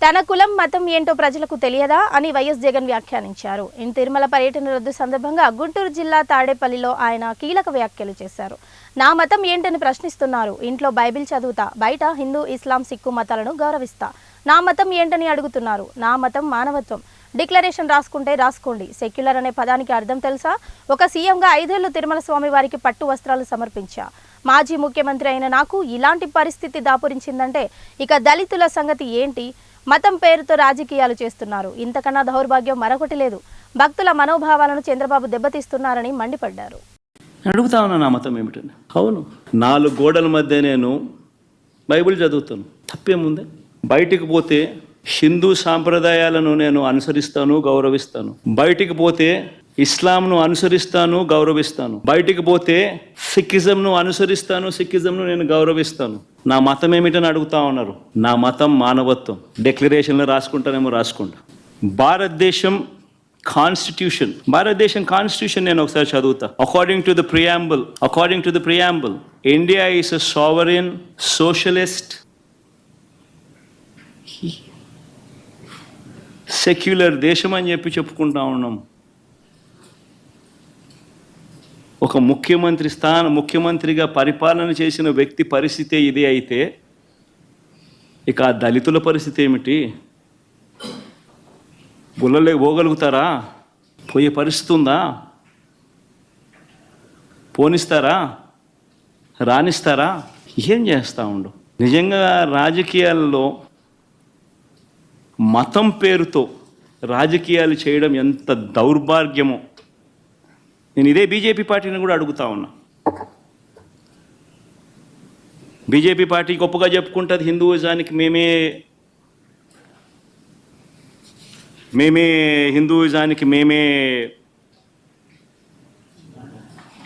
తన కులం మతం ఏంటో ప్రజలకు తెలియదా అని వైఎస్ జగన్ వ్యాఖ్యానించారు. తిరుమల పర్యటన రద్దు సందర్భంగా గుంటూరు జిల్లా తాడేపల్లిలో ఆయన కీలక వ్యాఖ్యలు చేశారు. నా మతం ఏంటని ప్రశ్నిస్తున్నారు. ఇంట్లో బైబిల్ చదువుతా, బయట హిందూ, ఇస్లాం, సిక్కు మతాలను గౌరవిస్తా. నా మతం ఏంటని అడుగుతున్నారు. నా మతం మానవత్వం. డిక్లరేషన్ రాసుకుంటే రాసుకోండి. సెక్యులర్ అనే పదానికి అర్థం తెలుసా? ఒక సీఎంగా 5 ఏళ్లు తిరుమల స్వామి వారికి పట్టు వస్త్రాలు సమర్పించా. మాజీ ముఖ్యమంత్రి అయిన నాకు ఇలాంటి పరిస్థితి దాపురించిందంటే ఇక దళితుల సంగతి ఏంటి? మతం పేరుతో రాజకీయాలు చేస్తున్నారు. ఇంతకన్నా దౌర్భాగ్యం మరొకటి లేదు. భక్తుల మనోభావాలను చంద్రబాబు దెబ్బతీస్తున్నారని మండిపడ్డారు. అడుగుతా ఉన్నా నా మతం ఏమిటని. అవును, 4 గోడల మధ్య నేను బైబిల్ చదువుతాను, తప్పేముంది? బయటికి పోతే హిందూ సాంప్రదాయాలను నేను అనుసరిస్తాను, గౌరవిస్తాను. బయటికి పోతే ఇస్లాంను అనుసరిస్తాను, గౌరవిస్తాను. బయటికి పోతే సిక్కిజంను అనుసరిస్తాను, సిక్కిజంను నేను గౌరవిస్తాను. నా మతం ఏమిటని అడుగుతా ఉన్నారు. నా మతం మానవత్వం. డిక్లరేషన్లో రాసుకుంటానేమో రాసుకుంటా. భారతదేశం కాన్స్టిట్యూషన్ నేను ఒకసారి చదువుతా. According to the preamble India is a sovereign socialist secular దేశం అని చెప్పుకుంటా ఉన్నాం. ఒక ముఖ్యమంత్రిగా పరిపాలన చేసిన వ్యక్తి పరిస్థితి ఇది అయితే ఇక ఆ దళితుల పరిస్థితి ఏమిటి? గుళ్ళలే పోగలుగుతారా? పోయే పరిస్థితి ఉందా? పోనిస్తారా? రానిస్తారా? ఏం చేస్తూ ఉండు? నిజంగా రాజకీయాల్లో మతం పేరుతో రాజకీయాలు చేయడం ఎంత దౌర్భాగ్యమో నేను ఇదే బీజేపీ పార్టీని కూడా అడుగుతా ఉన్నా. బీజేపీ పార్టీ గొప్పగా చెప్పుకుంటుంది హిందూయిజానికి మేమే